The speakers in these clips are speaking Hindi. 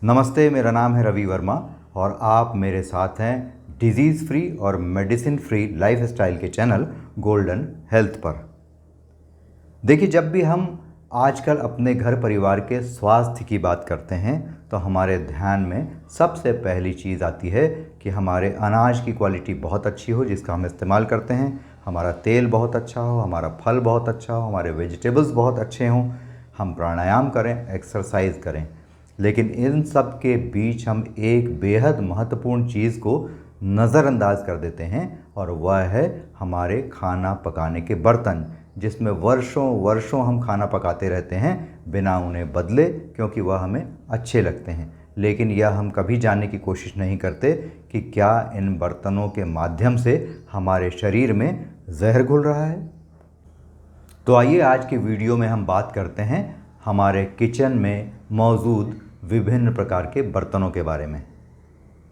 नमस्ते, मेरा नाम है रवि वर्मा और आप मेरे साथ हैं डिजीज़ फ्री और मेडिसिन फ्री लाइफस्टाइल के चैनल गोल्डन हेल्थ पर। देखिए, जब भी हम आजकल अपने घर परिवार के स्वास्थ्य की बात करते हैं तो हमारे ध्यान में सबसे पहली चीज़ आती है कि हमारे अनाज की क्वालिटी बहुत अच्छी हो जिसका हम इस्तेमाल करते हैं, हमारा तेल बहुत अच्छा हो, हमारा फल बहुत अच्छा हो, हमारे वेजिटेबल्स बहुत अच्छे हों, हम प्राणायाम करें, एक्सरसाइज करें। लेकिन इन सब के बीच हम एक बेहद महत्वपूर्ण चीज़ को नज़रअंदाज कर देते हैं और वह है हमारे खाना पकाने के बर्तन, जिसमें वर्षों वर्षों हम खाना पकाते रहते हैं बिना उन्हें बदले, क्योंकि वह हमें अच्छे लगते हैं। लेकिन यह हम कभी जानने की कोशिश नहीं करते कि क्या इन बर्तनों के माध्यम से हमारे शरीर में जहर घुल रहा है। तो आइए आज की वीडियो में हम बात करते हैं हमारे किचन में मौजूद विभिन्न प्रकार के बर्तनों के बारे में।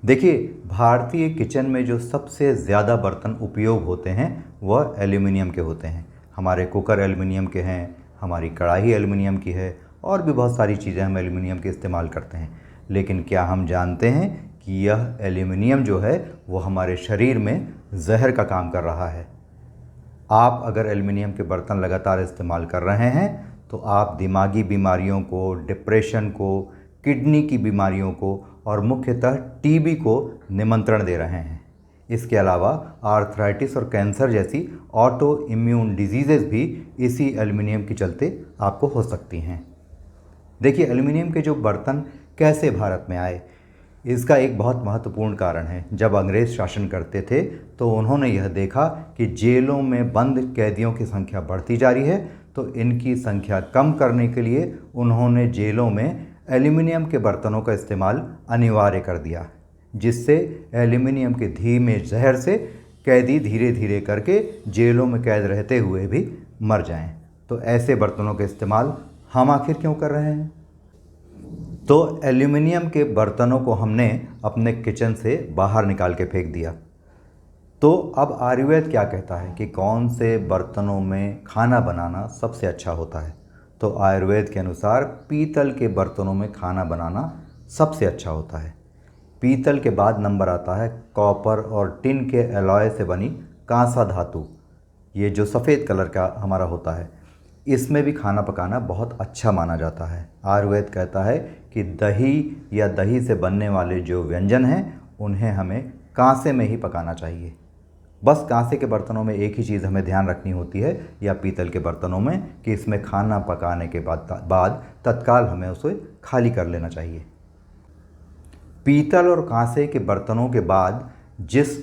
देखिए, भारतीय किचन में जो सबसे ज़्यादा बर्तन उपयोग होते हैं वह एल्युमिनियम के होते हैं। हमारे कुकर एल्युमिनियम के हैं, हमारी कढ़ाई एल्युमिनियम की है और भी बहुत सारी चीज़ें हम एल्युमिनियम के इस्तेमाल करते हैं। लेकिन क्या हम जानते हैं कि यह एल्युमिनियम जो है वो हमारे शरीर में जहर का काम कर रहा है। आप अगर एल्युमिनियम के बर्तन लगातार इस्तेमाल कर रहे हैं तो आप दिमागी बीमारियों को, डिप्रेशन को, किडनी की बीमारियों को और मुख्यतः टीबी को निमंत्रण दे रहे हैं। इसके अलावा आर्थराइटिस और कैंसर जैसी ऑटो इम्यून डिजीज़ेज़ भी इसी एल्युमिनियम के चलते आपको हो सकती हैं। देखिए, एल्युमिनियम के जो बर्तन कैसे भारत में आए, इसका एक बहुत महत्वपूर्ण कारण है। जब अंग्रेज़ शासन करते थे तो उन्होंने यह देखा कि जेलों में बंद कैदियों की संख्या बढ़ती जा रही है, तो इनकी संख्या कम करने के लिए उन्होंने जेलों में एल्युमिनियम के बर्तनों का इस्तेमाल अनिवार्य कर दिया, जिससे एल्युमिनियम के धीमे जहर से कैदी धीरे धीरे करके जेलों में कैद रहते हुए भी मर जाएं। तो ऐसे बर्तनों का इस्तेमाल हम आखिर क्यों कर रहे हैं? तो एल्युमिनियम के बर्तनों को हमने अपने किचन से बाहर निकाल के फेंक दिया। तो अब आयुर्वेद क्या कहता है कि कौन से बर्तनों में खाना बनाना सबसे अच्छा होता है? तो आयुर्वेद के अनुसार पीतल के बर्तनों में खाना बनाना सबसे अच्छा होता है। पीतल के बाद नंबर आता है कॉपर और टिन के एलॉय से बनी कांसा धातु, ये जो सफ़ेद कलर का हमारा होता है, इसमें भी खाना पकाना बहुत अच्छा माना जाता है। आयुर्वेद कहता है कि दही या दही से बनने वाले जो व्यंजन हैं उन्हें हमें कांसे में ही पकाना चाहिए। बस कांसे के बर्तनों में एक ही चीज़ हमें ध्यान रखनी होती है, या पीतल के बर्तनों में, कि इसमें खाना पकाने के बाद तत्काल हमें उसे खाली कर लेना चाहिए। पीतल और कांसे के बर्तनों के बाद जिस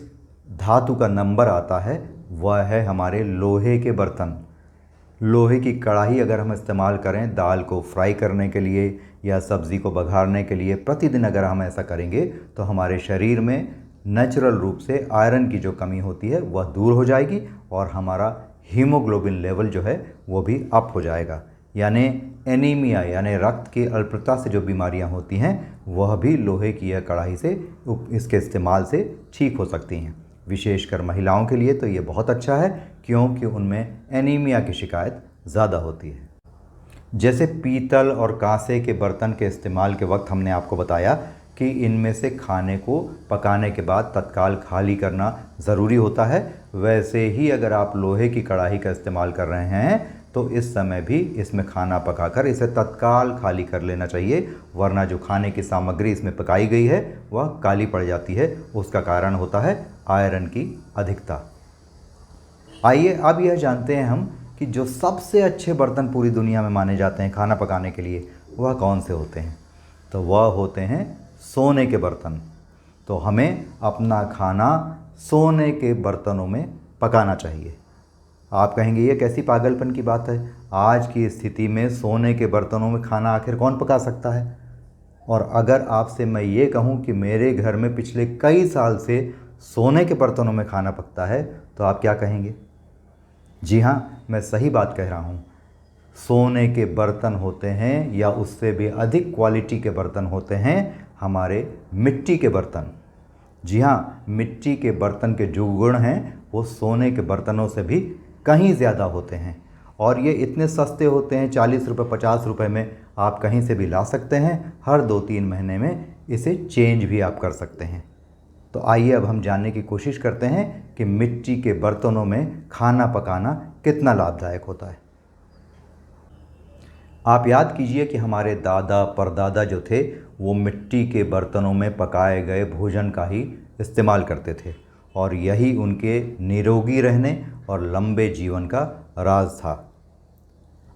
धातु का नंबर आता है वह है हमारे लोहे के बर्तन। लोहे की कढ़ाई अगर हम इस्तेमाल करें दाल को फ्राई करने के लिए या सब्ज़ी को बघारने के लिए, प्रतिदिन अगर हम ऐसा करेंगे तो हमारे शरीर में नेचुरल रूप से आयरन की जो कमी होती है वह दूर हो जाएगी और हमारा हीमोग्लोबिन लेवल जो है वो भी अप हो जाएगा। यानी एनीमिया यानी रक्त की अल्पता से जो बीमारियां होती हैं वह भी लोहे की यह कढ़ाई से, इसके इस्तेमाल से ठीक हो सकती हैं। विशेषकर महिलाओं के लिए तो ये बहुत अच्छा है, क्योंकि उनमें एनीमिया की शिकायत ज़्यादा होती है। जैसे पीतल और कांसे के बर्तन के इस्तेमाल के वक्त हमने आपको बताया कि इनमें से खाने को पकाने के बाद तत्काल खाली करना ज़रूरी होता है, वैसे ही अगर आप लोहे की कढ़ाई का इस्तेमाल कर रहे हैं तो इस समय भी इसमें खाना पकाकर इसे तत्काल खाली कर लेना चाहिए, वरना जो खाने की सामग्री इसमें पकाई गई है वह काली पड़ जाती है। उसका कारण होता है आयरन की अधिकता। आइए अब यह जानते हैं हम कि जो सबसे अच्छे बर्तन पूरी दुनिया में माने जाते हैं खाना पकाने के लिए वह कौन से होते हैं? तो वह होते हैं सोने के बर्तन। तो हमें अपना खाना सोने के बर्तनों में पकाना चाहिए। आप कहेंगे ये कैसी पागलपन की बात है, आज की स्थिति में सोने के बर्तनों में खाना आखिर कौन पका सकता है? और अगर आपसे मैं ये कहूँ कि मेरे घर में पिछले कई साल से सोने के बर्तनों में खाना पकता है तो आप क्या कहेंगे? जी हाँ, मैं सही बात कह रहा हूँ। सोने के बर्तन होते हैं या उससे भी अधिक क्वालिटी के बर्तन होते हैं हमारे मिट्टी के बर्तन। जी हाँ, मिट्टी के बर्तन के जो गुण हैं वो सोने के बर्तनों से भी कहीं ज़्यादा होते हैं और ये इतने सस्ते होते हैं, 40 रुपये 50 रुपये में आप कहीं से भी ला सकते हैं। हर 2-3 महीने में इसे चेंज भी आप कर सकते हैं। तो आइए अब हम जानने की कोशिश करते हैं कि मिट्टी के बर्तनों में खाना पकाना कितना लाभदायक होता है। आप याद कीजिए कि हमारे दादा परदादा जो थे वो मिट्टी के बर्तनों में पकाए गए भोजन का ही इस्तेमाल करते थे और यही उनके निरोगी रहने और लंबे जीवन का राज था।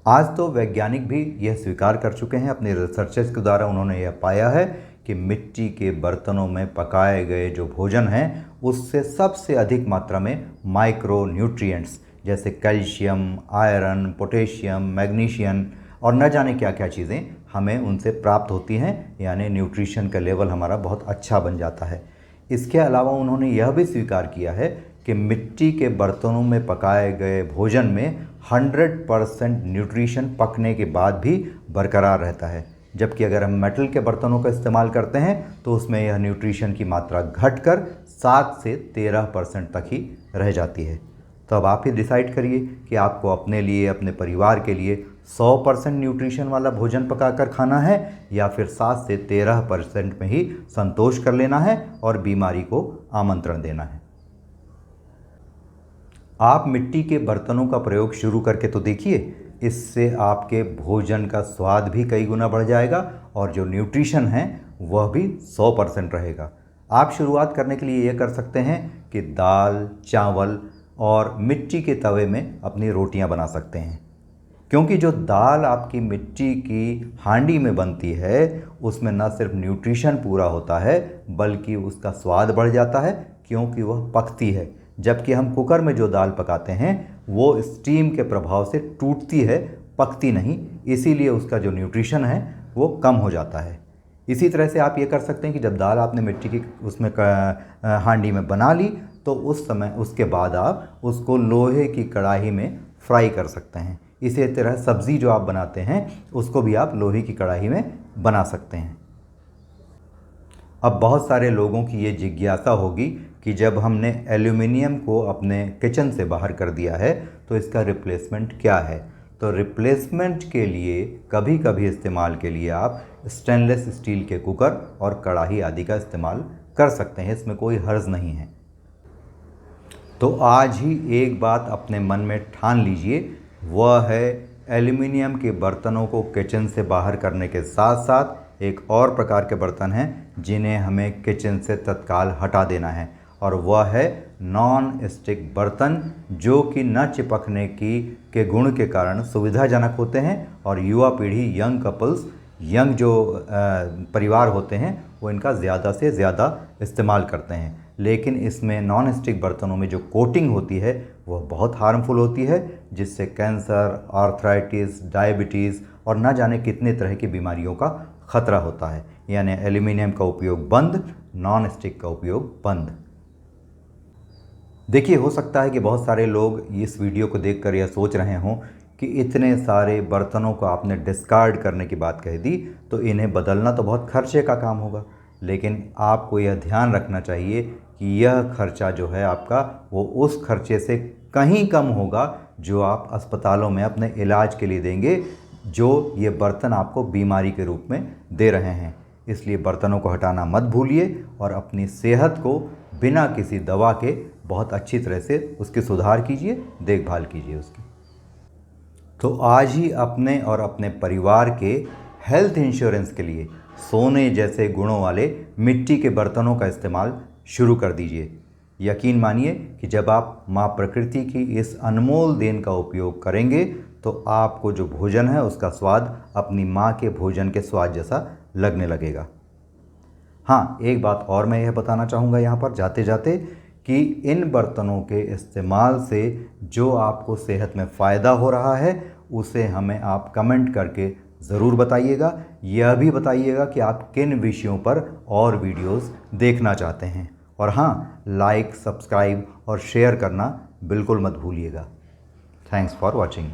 आज तो वैज्ञानिक भी यह स्वीकार कर चुके हैं, अपने रिसर्चेस के द्वारा उन्होंने यह पाया है कि मिट्टी के बर्तनों में पकाए गए जो भोजन हैं उससे सबसे अधिक मात्रा में माइक्रो न्यूट्रिएंट्स जैसे कैल्शियम, आयरन, पोटेशियम, मैग्नीशियम और न जाने क्या क्या चीज़ें हमें उनसे प्राप्त होती हैं, यानी न्यूट्रिशन का लेवल हमारा बहुत अच्छा बन जाता है। इसके अलावा उन्होंने यह भी स्वीकार किया है कि मिट्टी के बर्तनों में पकाए गए भोजन में 100% न्यूट्रिशन पकने के बाद भी बरकरार रहता है, जबकि अगर हम मेटल के बर्तनों का इस्तेमाल करते हैं तो उसमें यह न्यूट्रिशन की मात्रा घटकर 7 से 13% तक ही रह जाती है। तो अब आप ही डिसाइड करिए कि आपको अपने लिए, अपने परिवार के लिए 100% न्यूट्रिशन वाला भोजन पकाकर खाना है या फिर 7 से 13% में ही संतोष कर लेना है और बीमारी को आमंत्रण देना है। आप मिट्टी के बर्तनों का प्रयोग शुरू करके तो देखिए, इससे आपके भोजन का स्वाद भी कई गुना बढ़ जाएगा और जो न्यूट्रिशन है वह भी 100% रहेगा। आप शुरुआत करने के लिए ये कर सकते हैं कि दाल, चावल और मिट्टी के तवे में अपनी रोटियां बना सकते हैं, क्योंकि जो दाल आपकी मिट्टी की हांडी में बनती है उसमें न सिर्फ न्यूट्रिशन पूरा होता है बल्कि उसका स्वाद बढ़ जाता है, क्योंकि वह पकती है। जबकि हम कुकर में जो दाल पकाते हैं वो स्टीम के प्रभाव से टूटती है, पकती नहीं, इसीलिए उसका जो न्यूट्रिशन है वो कम हो जाता है। इसी तरह से आप ये कर सकते हैं कि जब दाल आपने मिट्टी की उसमें हांडी में बना ली तो उस समय उसके बाद आप उसको लोहे की कढ़ाई में फ्राई कर सकते हैं। इसी तरह सब्ज़ी जो आप बनाते हैं उसको भी आप लोहे की कढ़ाई में बना सकते हैं। अब बहुत सारे लोगों की ये जिज्ञासा होगी कि जब हमने एल्यूमिनियम को अपने किचन से बाहर कर दिया है तो इसका रिप्लेसमेंट क्या है। तो रिप्लेसमेंट के लिए कभी कभी इस्तेमाल के लिए आप स्टेनलेस स्टील के कुकर और कढ़ाई आदि का इस्तेमाल कर सकते हैं, इसमें कोई हर्ज नहीं है। तो आज ही एक बात अपने मन में ठान लीजिए, वह है एल्यूमिनियम के बर्तनों को किचन से बाहर करने के साथ साथ एक और प्रकार के बर्तन हैं जिन्हें हमें किचन से तत्काल हटा देना है, और वह है नॉन स्टिक बर्तन, जो कि न चिपकने के गुण के कारण सुविधाजनक होते हैं और युवा पीढ़ी, यंग कपल्स, यंग जो परिवार होते हैं वो इनका ज़्यादा से ज़्यादा इस्तेमाल करते हैं। लेकिन इसमें नॉन स्टिक बर्तनों में जो कोटिंग होती है वह बहुत हार्मफुल होती है, जिससे कैंसर, आर्थराइटिस, डायबिटीज़ और न जाने कितने तरह की बीमारियों का खतरा होता है। यानी एल्यूमिनियम का उपयोग बंद, नॉन स्टिक का उपयोग बंद। देखिए, हो सकता है कि बहुत सारे लोग इस वीडियो को देखकर यह सोच रहे हों कि इतने सारे बर्तनों को आपने डिस्कार्ड करने की बात कह दी तो इन्हें बदलना तो बहुत खर्चे का काम होगा। लेकिन आपको यह ध्यान रखना चाहिए कि यह खर्चा जो है आपका वो उस खर्चे से कहीं कम होगा जो आप अस्पतालों में अपने इलाज के लिए देंगे, जो ये बर्तन आपको बीमारी के रूप में दे रहे हैं। इसलिए बर्तनों को हटाना मत भूलिए और अपनी सेहत को बिना किसी दवा के बहुत अच्छी तरह से उसकी सुधार कीजिए, देखभाल कीजिए उसकी। तो आज ही अपने और अपने परिवार के हेल्थ इंश्योरेंस के लिए सोने जैसे गुणों वाले मिट्टी के बर्तनों का इस्तेमाल शुरू कर दीजिए। यकीन मानिए कि जब आप माँ प्रकृति की इस अनमोल देन का उपयोग करेंगे तो आपको जो भोजन है उसका स्वाद अपनी माँ के भोजन के स्वाद जैसा लगने लगेगा। हाँ, एक बात और मैं यह बताना चाहूँगा यहाँ पर जाते जाते कि इन बर्तनों के इस्तेमाल से जो आपको सेहत में फ़ायदा हो रहा है उसे हमें आप कमेंट करके ज़रूर बताइएगा। यह भी बताइएगा कि आप किन विषयों पर और वीडियोस देखना चाहते हैं। और हाँ, लाइक, सब्सक्राइब और शेयर करना बिल्कुल मत भूलिएगा। Thanks for watching.